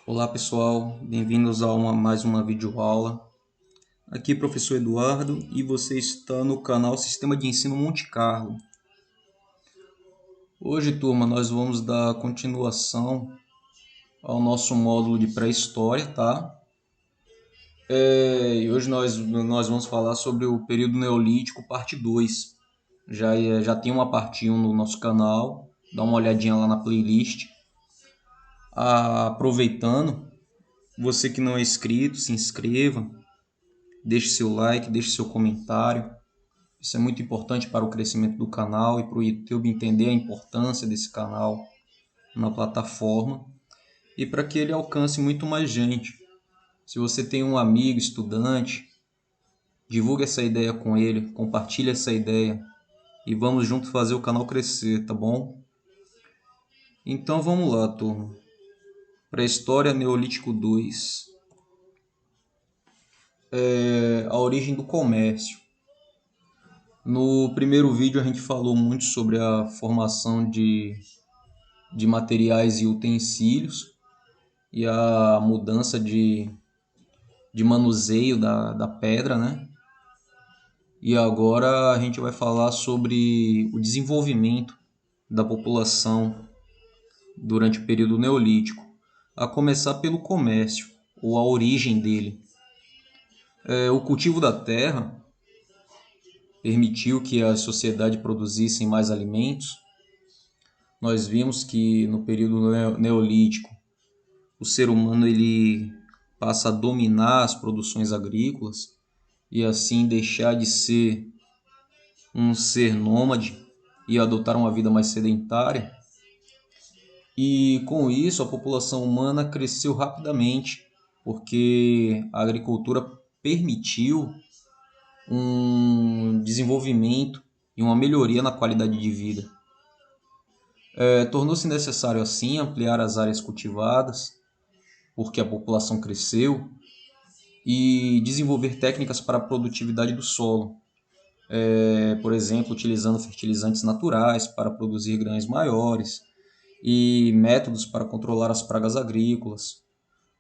Olá pessoal, bem-vindos a mais uma videoaula. Aqui professor Eduardo e você está no canal Sistema de Ensino Monte Carlo. Hoje, turma, nós vamos dar continuação ao nosso módulo de pré-história, tá? E hoje nós vamos falar sobre o período neolítico, parte 2. Já tem uma parte 1 no nosso canal, dá uma olhadinha lá na playlist. Aproveitando, você que não é inscrito, se inscreva, deixe seu like, deixe seu comentário. Isso é muito importante para o crescimento do canal e para o YouTube entender a importância desse canal na plataforma e para que ele alcance muito mais gente. Se você tem um amigo estudante, divulgue essa ideia com ele, compartilhe essa ideia e vamos juntos fazer o canal crescer, tá bom? Então vamos lá, turma. Pré-história Neolítico 2. A origem do comércio. No primeiro vídeo a gente falou muito sobre a formação de materiais e utensílios e a mudança de manuseio da pedra, né? E agora a gente vai falar sobre o desenvolvimento da população durante o período neolítico, a começar pelo comércio, ou a origem dele. O cultivo da terra permitiu que a sociedade produzisse mais alimentos. Nós vimos que no período neolítico o ser humano ele passa a dominar as produções agrícolas e assim deixar de ser um ser nômade e adotar uma vida mais sedentária. E com isso a população humana cresceu rapidamente, porque a agricultura permitiu um desenvolvimento e uma melhoria na qualidade de vida. Tornou-se necessário assim ampliar as áreas cultivadas, porque a população cresceu, e desenvolver técnicas para a produtividade do solo, por exemplo, utilizando fertilizantes naturais para produzir grãos maiores e métodos para controlar as pragas agrícolas.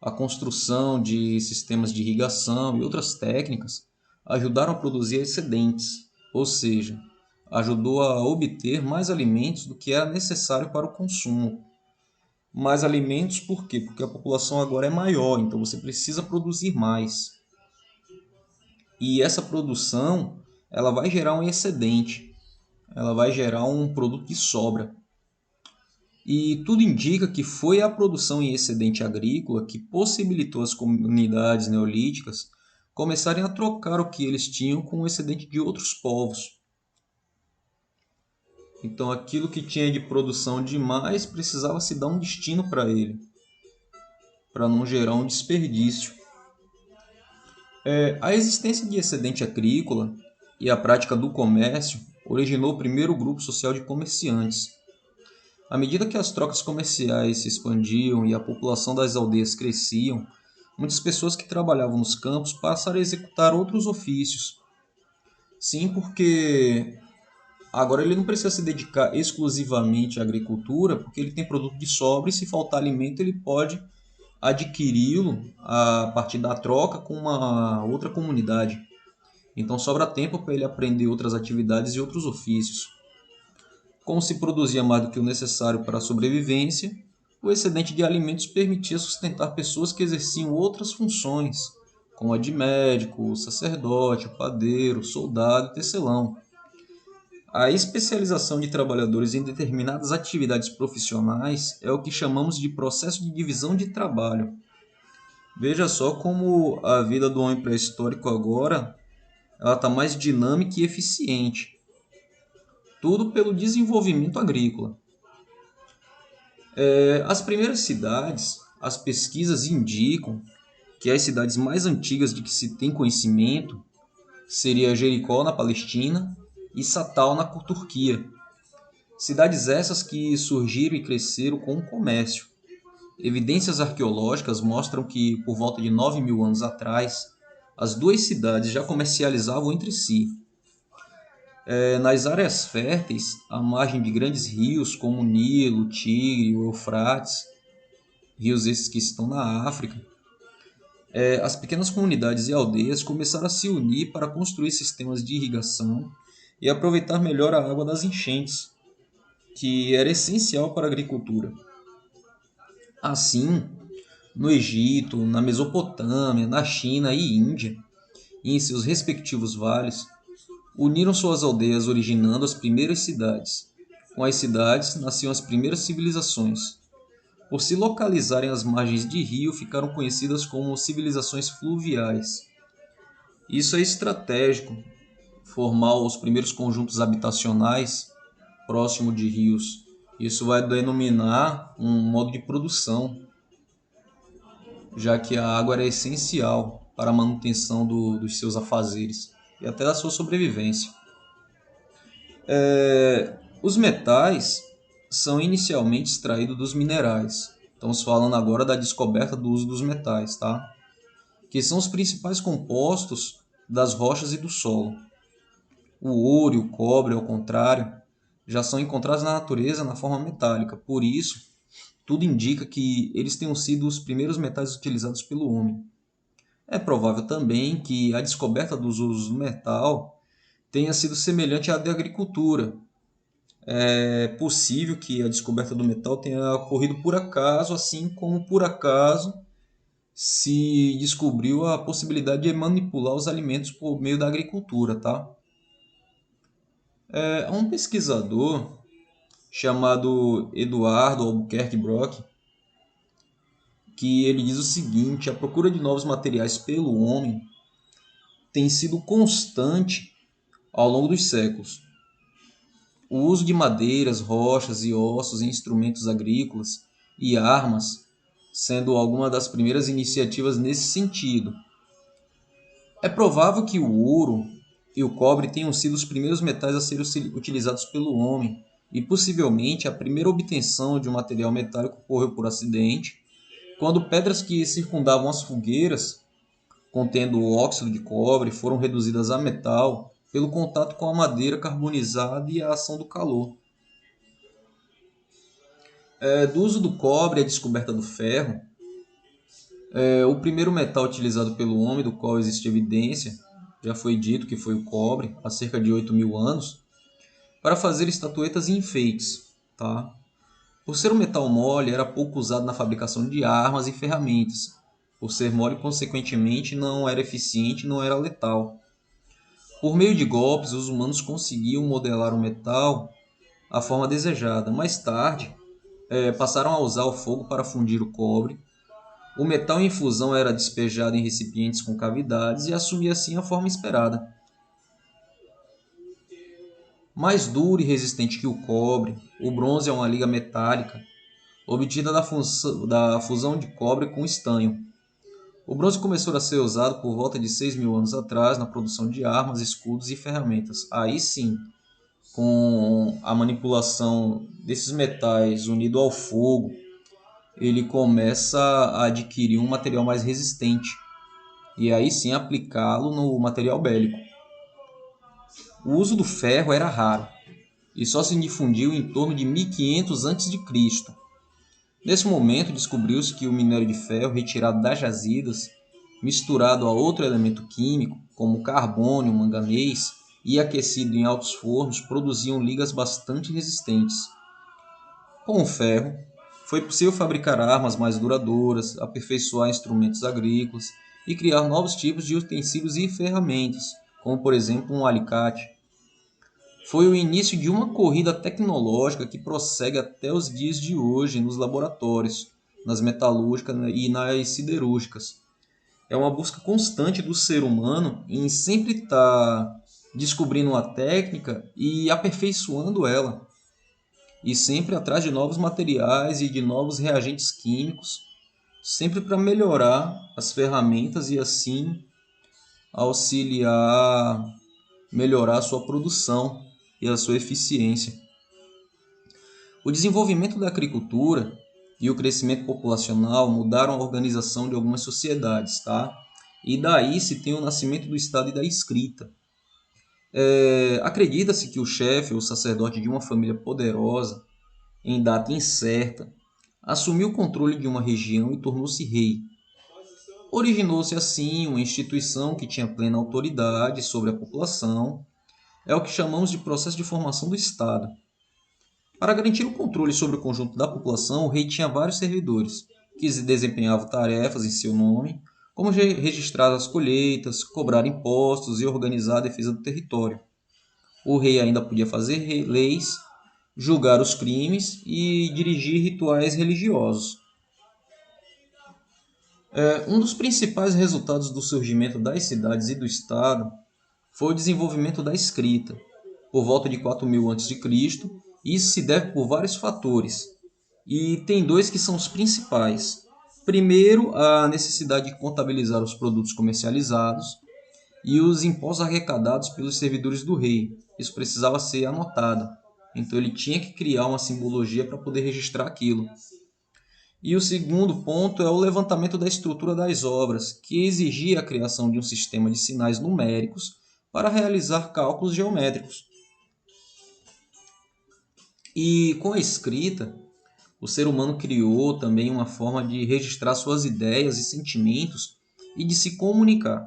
A construção de sistemas de irrigação e outras técnicas ajudaram a produzir excedentes, ou seja, ajudou a obter mais alimentos do que era necessário para o consumo. Mais alimentos por quê? Porque a população agora é maior, então você precisa produzir mais. E essa produção, ela vai gerar um excedente, ela vai gerar um produto que sobra. E tudo indica que foi a produção em excedente agrícola que possibilitou as comunidades neolíticas começarem a trocar o que eles tinham com o excedente de outros povos. Então aquilo que tinha de produção demais precisava se dar um destino para ele, para não gerar um desperdício. A existência de excedente agrícola e a prática do comércio originou o primeiro grupo social de comerciantes. À medida que as trocas comerciais se expandiam e a população das aldeias cresciam, muitas pessoas que trabalhavam nos campos passaram a executar outros ofícios. Sim, porque agora ele não precisa se dedicar exclusivamente à agricultura, porque ele tem produto de sobra e se faltar alimento ele pode adquiri-lo a partir da troca com uma outra comunidade. Então sobra tempo para ele aprender outras atividades e outros ofícios. Como se produzia mais do que o necessário para a sobrevivência, o excedente de alimentos permitia sustentar pessoas que exerciam outras funções, como a de médico, sacerdote, padeiro, soldado e tecelão. A especialização de trabalhadores em determinadas atividades profissionais é o que chamamos de processo de divisão de trabalho. Veja só como a vida do homem pré-histórico agora ela está mais dinâmica e eficiente. Tudo pelo desenvolvimento agrícola. As primeiras cidades, as pesquisas indicam que as cidades mais antigas de que se tem conhecimento seria Jericó, na Palestina, e Satal, na Turquia. Cidades essas que surgiram e cresceram com o comércio. Evidências arqueológicas mostram que, por volta de 9.000 anos atrás, as duas cidades já comercializavam entre si. Nas áreas férteis, à margem de grandes rios como o Nilo, o Tigre e o Eufrates, rios esses que estão na África, as pequenas comunidades e aldeias começaram a se unir para construir sistemas de irrigação e aproveitar melhor a água das enchentes, que era essencial para a agricultura. Assim, no Egito, na Mesopotâmia, na China e Índia, e em seus respectivos vales, uniram suas aldeias originando as primeiras cidades. Com as cidades nasciam as primeiras civilizações. Por se localizarem às margens de rio, ficaram conhecidas como civilizações fluviais. Isso é estratégico, formar os primeiros conjuntos habitacionais próximo de rios. Isso vai denominar um modo de produção, já que a água era essencial para a manutenção dos seus afazeres e até da sua sobrevivência. Os metais são inicialmente extraídos dos minerais. Estamos falando agora da descoberta do uso dos metais, tá? Que são os principais compostos das rochas e do solo. O ouro e o cobre, ao contrário, já são encontrados na natureza na forma metálica. Por isso, tudo indica que eles tenham sido os primeiros metais utilizados pelo homem. É provável também que a descoberta dos usos do metal tenha sido semelhante à da agricultura. É possível que a descoberta do metal tenha ocorrido por acaso, assim como por acaso se descobriu a possibilidade de manipular os alimentos por meio da agricultura, tá? Há um pesquisador chamado Eduardo Albuquerque Brock que ele diz o seguinte: a procura de novos materiais pelo homem tem sido constante ao longo dos séculos. O uso de madeiras, rochas e ossos em instrumentos agrícolas e armas, sendo alguma das primeiras iniciativas nesse sentido. É provável que o ouro e o cobre tenham sido os primeiros metais a serem utilizados pelo homem, e possivelmente a primeira obtenção de um material metálico ocorreu por acidente, quando pedras que circundavam as fogueiras, contendo o óxido de cobre, foram reduzidas a metal pelo contato com a madeira carbonizada e a ação do calor. Do uso do cobre e a descoberta do ferro, o primeiro metal utilizado pelo homem, do qual existe evidência, já foi dito que foi o cobre, há cerca de 8.000 anos, para fazer estatuetas e enfeites. Tá? Por ser um metal mole, era pouco usado na fabricação de armas e ferramentas. Por ser mole, consequentemente, não era eficiente e não era letal. Por meio de golpes, os humanos conseguiam modelar o metal à forma desejada. Mais tarde, passaram a usar o fogo para fundir o cobre. O metal em fusão era despejado em recipientes com cavidades e assumia assim a forma esperada. Mais duro e resistente que o cobre, o bronze é uma liga metálica obtida da fusão de cobre com estanho. O bronze começou a ser usado por volta de 6.000 anos atrás na produção de armas, escudos e ferramentas. Aí sim, com a manipulação desses metais unido ao fogo, ele começa a adquirir um material mais resistente e aí sim aplicá-lo no material bélico. O uso do ferro era raro e só se difundiu em torno de 1500 a.C. Nesse momento, descobriu-se que o minério de ferro retirado das jazidas, misturado a outro elemento químico, como carbono, manganês, e aquecido em altos fornos, produziam ligas bastante resistentes. Com o ferro, foi possível fabricar armas mais duradouras, aperfeiçoar instrumentos agrícolas e criar novos tipos de utensílios e ferramentas, como por exemplo um alicate. Foi o início de uma corrida tecnológica que prossegue até os dias de hoje nos laboratórios, nas metalúrgicas e nas siderúrgicas. É uma busca constante do ser humano em sempre estar descobrindo uma técnica e aperfeiçoando ela, e sempre atrás de novos materiais e de novos reagentes químicos, sempre para melhorar as ferramentas e assim auxiliar, melhorar a sua produção e a sua eficiência. O desenvolvimento da agricultura e o crescimento populacional mudaram a organização de algumas sociedades, tá? E daí se tem o nascimento do Estado e da escrita. Acredita-se que o chefe ou sacerdote de uma família poderosa, em data incerta, assumiu o controle de uma região e tornou-se rei. Originou-se assim uma instituição que tinha plena autoridade sobre a população. É o que chamamos de processo de formação do Estado. Para garantir o controle sobre o conjunto da população, o rei tinha vários servidores, que desempenhavam tarefas em seu nome, como registrar as colheitas, cobrar impostos e organizar a defesa do território. O rei ainda podia fazer leis, julgar os crimes e dirigir rituais religiosos. Um dos principais resultados do surgimento das cidades e do Estado foi o desenvolvimento da escrita, por volta de 4000 a.C. Isso se deve por vários fatores, e tem dois que são os principais. Primeiro, a necessidade de contabilizar os produtos comercializados e os impostos arrecadados pelos servidores do rei. Isso precisava ser anotado, então ele tinha que criar uma simbologia para poder registrar aquilo. E o segundo ponto é o levantamento da estrutura das obras, que exigia a criação de um sistema de sinais numéricos para realizar cálculos geométricos. E com a escrita, o ser humano criou também uma forma de registrar suas ideias e sentimentos e de se comunicar.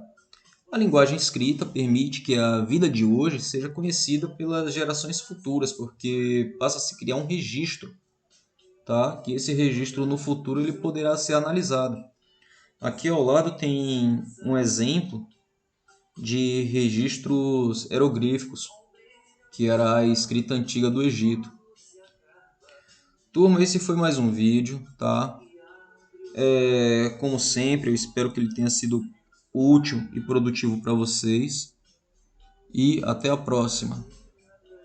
A linguagem escrita permite que a vida de hoje seja conhecida pelas gerações futuras, porque passa a se criar um registro, tá? Que esse registro no futuro ele poderá ser analisado. Aqui ao lado tem um exemplo de registros hieroglíficos, que era a escrita antiga do Egito. Turma, esse foi mais um vídeo, tá? Como sempre, eu espero que ele tenha sido útil e produtivo para vocês. E até a próxima.